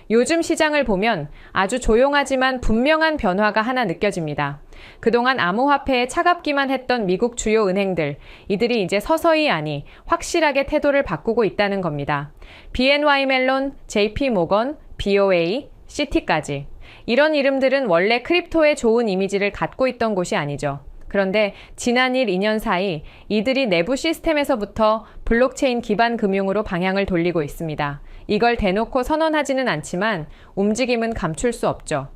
요즘 시장을 보면 아주 조용하지만 분명한 변화가 하나 느껴집니다. 그동안 암호화폐에 차갑기만 했던 미국 주요 은행들, 이들이 이제 서서히 아니 확실하게 태도를 바꾸고 있다는 겁니다. BNY 멜론, JP 모건, BOA, 시티까지. 이런 이름들은 원래 크립토에 좋은 이미지를 갖고 있던 곳이 아니죠. 그런데 지난 1, 2년 사이 이들이 내부 시스템에서부터 블록체인 기반 금융으로 방향을 돌리고 있습니다. 이걸 대놓고 선언하지는 않지만 움직임은 감출 수 없죠.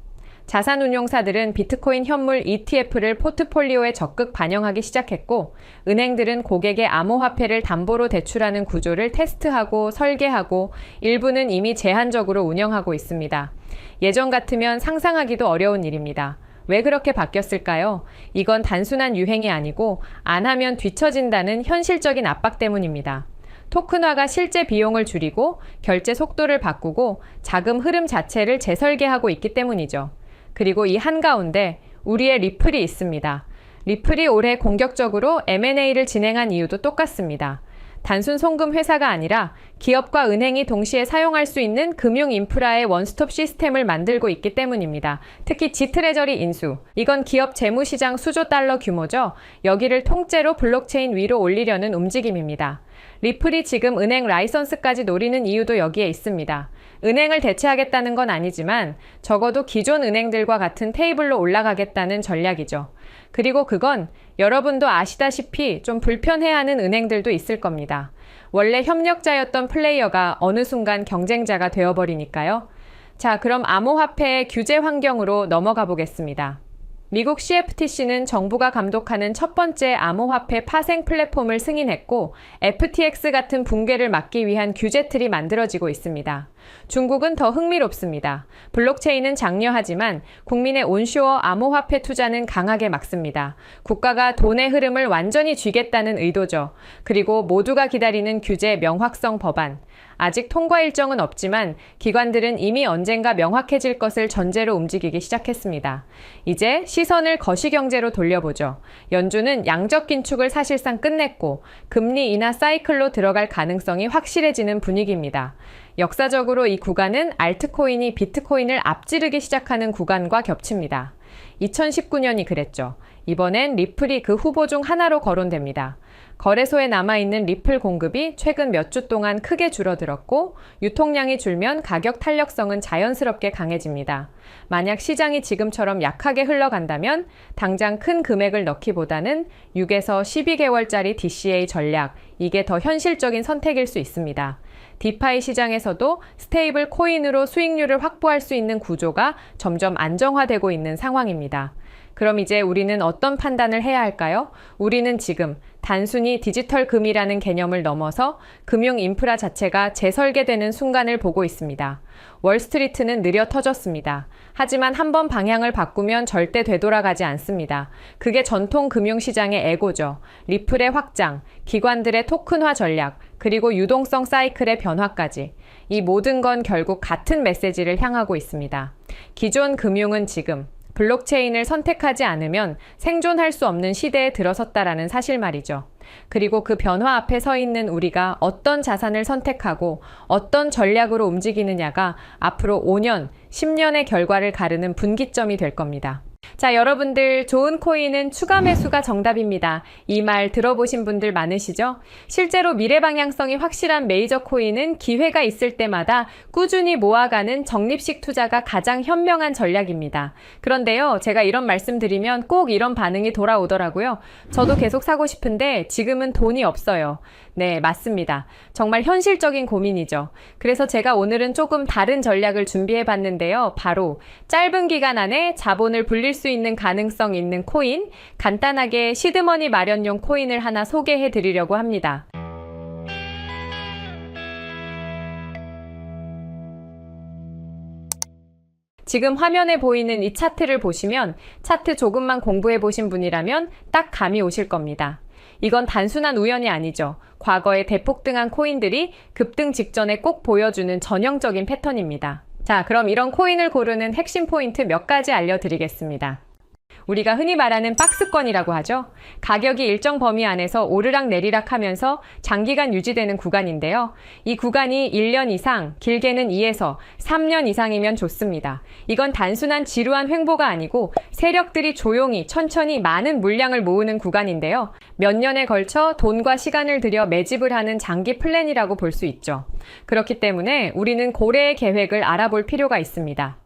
자산운용사들은 비트코인 현물 ETF를 포트폴리오에 적극 반영하기 시작했고, 은행들은 고객의 암호화폐를 담보로 대출하는 구조를 테스트하고 설계하고 일부는 이미 제한적으로 운영하고 있습니다. 예전 같으면 상상하기도 어려운 일입니다. 왜 그렇게 바뀌었을까요? 이건 단순한 유행이 아니고 안 하면 뒤처진다는 현실적인 압박 때문입니다. 토큰화가 실제 비용을 줄이고 결제 속도를 바꾸고 자금 흐름 자체를 재설계하고 있기 때문이죠. 그리고 이 한가운데 우리의 리플이 있습니다. 리플이 올해 공격적으로 M&A를 진행한 이유도 똑같습니다. 단순 송금 회사가 아니라 기업과 은행이 동시에 사용할 수 있는 금융 인프라의 원스톱 시스템을 만들고 있기 때문입니다. 특히 지트레저리 인수. 이건 기업 재무시장 수조 달러 규모죠. 여기를 통째로 블록체인 위로 올리려는 움직임입니다. 리플이 지금 은행 라이선스까지 노리는 이유도 여기에 있습니다. 은행을 대체하겠다는 건 아니지만 적어도 기존 은행들과 같은 테이블로 올라가겠다는 전략이죠. 그리고 그건 여러분도 아시다시피 좀 불편해하는 은행들도 있을 겁니다. 원래 협력자였던 플레이어가 어느 순간 경쟁자가 되어버리니까요. 자, 그럼 암호화폐의 규제 환경으로 넘어가 보겠습니다. 미국 CFTC는 정부가 감독하는 첫 번째 암호화폐 파생 플랫폼을 승인했고 FTX 같은 붕괴를 막기 위한 규제틀이 만들어지고 있습니다. 중국은 더 흥미롭습니다. 블록체인은 장려하지만 국민의 온쇼어 암호화폐 투자는 강하게 막습니다. 국가가 돈의 흐름을 완전히 쥐겠다는 의도죠. 그리고 모두가 기다리는 규제 명확성 법안. 아직 통과 일정은 없지만 기관들은 이미 언젠가 명확해질 것을 전제로 움직이기 시작했습니다. 이제 시선을 거시경제로 돌려보죠. 연준은 양적 긴축을 사실상 끝냈고 금리 인하 사이클로 들어갈 가능성이 확실해지는 분위기입니다. 역사적으로 이 구간은 알트코인이 비트코인을 앞지르기 시작하는 구간과 겹칩니다. 2019년이 그랬죠. 이번엔 리플이 그 후보 중 하나로 거론됩니다. 거래소에 남아있는 리플 공급이 최근 몇 주 동안 크게 줄어들었고 유통량이 줄면 가격 탄력성은 자연스럽게 강해집니다. 만약 시장이 지금처럼 약하게 흘러간다면 당장 큰 금액을 넣기보다는 6에서 12개월짜리 DCA 전략, 이게 더 현실적인 선택일 수 있습니다. 디파이 시장에서도 스테이블 코인으로 수익률을 확보할 수 있는 구조가 점점 안정화되고 있는 상황입니다. 그럼 이제 우리는 어떤 판단을 해야 할까요? 우리는 지금 단순히 디지털 금이라는 개념을 넘어서 금융 인프라 자체가 재설계되는 순간을 보고 있습니다. 월스트리트는 느려 터졌습니다. 하지만 한번 방향을 바꾸면 절대 되돌아가지 않습니다. 그게 전통 금융시장의 애고죠. 리플의 확장, 기관들의 토큰화 전략, 그리고 유동성 사이클의 변화까지. 이 모든 건 결국 같은 메시지를 향하고 있습니다. 기존 금융은 지금 블록체인을 선택하지 않으면 생존할 수 없는 시대에 들어섰다라는 사실 말이죠. 그리고 그 변화 앞에 서 있는 우리가 어떤 자산을 선택하고 어떤 전략으로 움직이느냐가 앞으로 5년, 10년의 결과를 가르는 분기점이 될 겁니다. 자, 여러분들 좋은 코인은 추가 매수가 정답입니다. 이 말 들어보신 분들 많으시죠? 실제로 미래 방향성이 확실한 메이저 코인은 기회가 있을 때마다 꾸준히 모아가는 적립식 투자가 가장 현명한 전략입니다. 그런데요, 제가 이런 말씀 드리면 꼭 이런 반응이 돌아오더라고요. 저도 계속 사고 싶은데 지금은 돈이 없어요. 네, 맞습니다. 정말 현실적인 고민이죠. 그래서 제가 오늘은 조금 다른 전략을 준비해 봤는데요. 바로 짧은 기간 안에 자본을 불릴 수 있는 가능성 있는 코인, 간단하게 시드머니 마련용 코인을 하나 소개해 드리려고 합니다. 지금 화면에 보이는 이 차트를 보시면 차트 조금만 공부해 보신 분이라면 딱 감이 오실 겁니다. 이건 단순한 우연이 아니죠. 과거에 대폭등한 코인들이 급등 직전에 꼭 보여주는 전형적인 패턴입니다. 자, 그럼 이런 코인을 고르는 핵심 포인트 몇 가지 알려드리겠습니다. 우리가 흔히 말하는 박스권이라고 하죠. 가격이 일정 범위 안에서 오르락 내리락 하면서 장기간 유지되는 구간인데요. 이 구간이 1년 이상, 길게는 2에서 3년 이상이면 좋습니다. 이건 단순한 지루한 횡보가 아니고 세력들이 조용히 천천히 많은 물량을 모으는 구간인데요. 몇 년에 걸쳐 돈과 시간을 들여 매집을 하는 장기 플랜이라고 볼 수 있죠. 그렇기 때문에 우리는 고래의 계획을 알아볼 필요가 있습니다.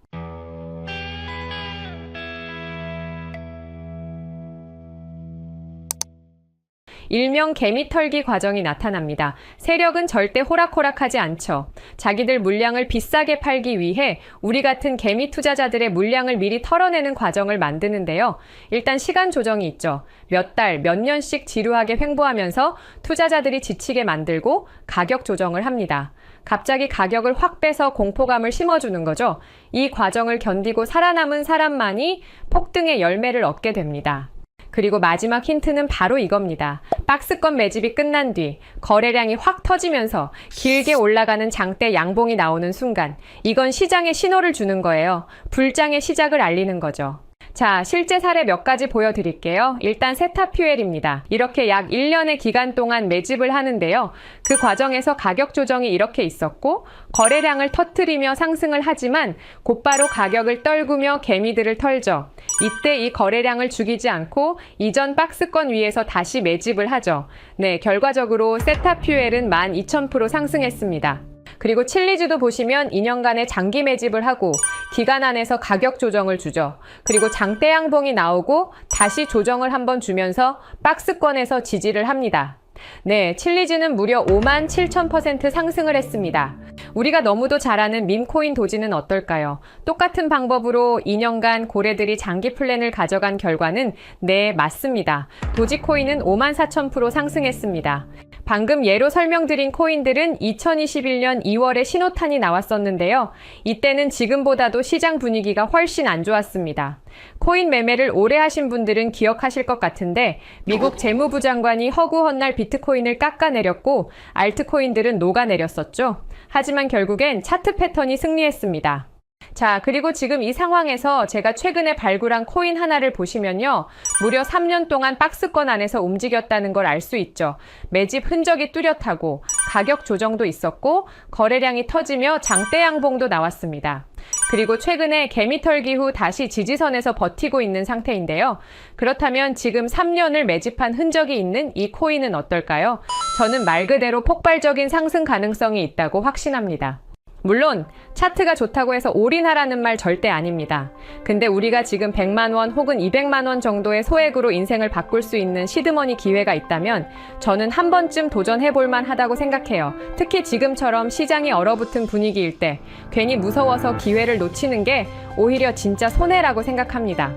일명 개미 털기 과정이 나타납니다. 세력은 절대 호락호락하지 않죠. 자기들 물량을 비싸게 팔기 위해 우리 같은 개미 투자자들의 물량을 미리 털어내는 과정을 만드는데요. 일단 시간 조정이 있죠. 몇 달, 몇 년씩 지루하게 횡보하면서 투자자들이 지치게 만들고 가격 조정을 합니다. 갑자기 가격을 확 빼서 공포감을 심어주는 거죠. 이 과정을 견디고 살아남은 사람만이 폭등의 열매를 얻게 됩니다. 그리고 마지막 힌트는 바로 이겁니다. 박스권 매집이 끝난 뒤 거래량이 확 터지면서 길게 올라가는 장대 양봉이 나오는 순간 이건 시장에 신호를 주는 거예요. 불장의 시작을 알리는 거죠. 자, 실제 사례 몇 가지 보여드릴게요. 일단 세타퓨엘입니다. 이렇게 약 1년의 기간 동안 매집을 하는데요. 그 과정에서 가격 조정이 이렇게 있었고 거래량을 터뜨리며 상승을 하지만 곧바로 가격을 떨구며 개미들을 털죠. 이때 이 거래량을 죽이지 않고 이전 박스권 위에서 다시 매집을 하죠. 네, 결과적으로 세타퓨엘은 12,000% 상승했습니다. 그리고 칠리즈도 보시면 2년간의 장기 매집을 하고 기간 안에서 가격 조정을 주죠. 그리고 장대 양봉이 나오고 다시 조정을 한번 주면서 박스권에서 지지를 합니다. 네, 칠리즈는 무려 57,000% 상승을 했습니다. 우리가 너무도 잘 아는 밈코인 도지는 어떨까요? 똑같은 방법으로 2년간 고래들이 장기 플랜을 가져간 결과는 네, 맞습니다. 도지코인은 54,000% 상승했습니다. 방금 예로 설명드린 코인들은 2021년 2월에 신호탄이 나왔었는데요. 이때는 지금보다도 시장 분위기가 훨씬 안 좋았습니다. 코인 매매를 오래 하신 분들은 기억하실 것 같은데 미국 재무부 장관이 허구헌날 비트코인을 깎아내렸고 알트코인들은 녹아내렸었죠. 하지만 결국엔 차트 패턴이 승리했습니다. 자, 그리고 지금 이 상황에서 제가 최근에 발굴한 코인 하나를 보시면요. 무려 3년 동안 박스권 안에서 움직였다는 걸 알 수 있죠. 매집 흔적이 뚜렷하고 가격 조정도 있었고 거래량이 터지며 장대 양봉도 나왔습니다. 그리고 최근에 개미 털기 후 다시 지지선에서 버티고 있는 상태인데요. 그렇다면 지금 3년을 매집한 흔적이 있는 이 코인은 어떨까요? 저는 말 그대로 폭발적인 상승 가능성이 있다고 확신합니다. 물론 차트가 좋다고 해서 올인하라는 말 절대 아닙니다. 근데 우리가 지금 100만 원 혹은 200만 원 정도의 소액으로 인생을 바꿀 수 있는 시드머니 기회가 있다면 저는 한 번쯤 도전해볼 만하다고 생각해요. 특히 지금처럼 시장이 얼어붙은 분위기일 때 괜히 무서워서 기회를 놓치는 게 오히려 진짜 손해라고 생각합니다.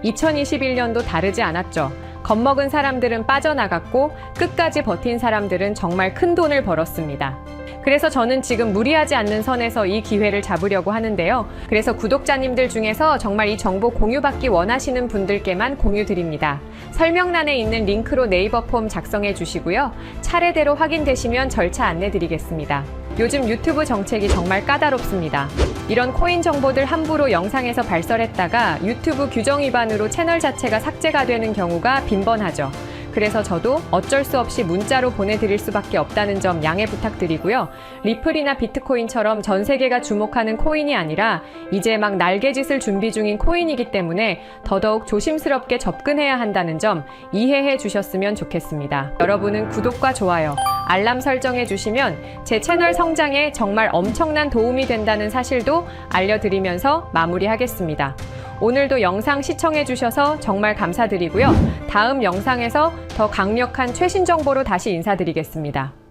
2021년도 다르지 않았죠. 겁먹은 사람들은 빠져나갔고 끝까지 버틴 사람들은 정말 큰 돈을 벌었습니다. 그래서 저는 지금 무리하지 않는 선에서 이 기회를 잡으려고 하는데요. 그래서 구독자님들 중에서 정말 이 정보 공유받기 원하시는 분들께만 공유드립니다. 설명란에 있는 링크로 네이버 폼 작성해 주시고요. 차례대로 확인되시면 절차 안내드리겠습니다. 요즘 유튜브 정책이 정말 까다롭습니다. 이런 코인 정보들 함부로 영상에서 발설했다가 유튜브 규정 위반으로 채널 자체가 삭제가 되는 경우가 빈번하죠. 그래서 저도 어쩔 수 없이 문자로 보내드릴 수밖에 없다는 점 양해 부탁드리고요. 리플이나 비트코인처럼 전 세계가 주목하는 코인이 아니라 이제 막 날개짓을 준비 중인 코인이기 때문에 더더욱 조심스럽게 접근해야 한다는 점 이해해 주셨으면 좋겠습니다. 여러분은 구독과 좋아요, 알람 설정해 주시면 제 채널 성장에 정말 엄청난 도움이 된다는 사실도 알려드리면서 마무리하겠습니다. 오늘도 영상 시청해 주셔서 정말 감사드리고요. 다음 영상에서 더 강력한 최신 정보로 다시 인사드리겠습니다.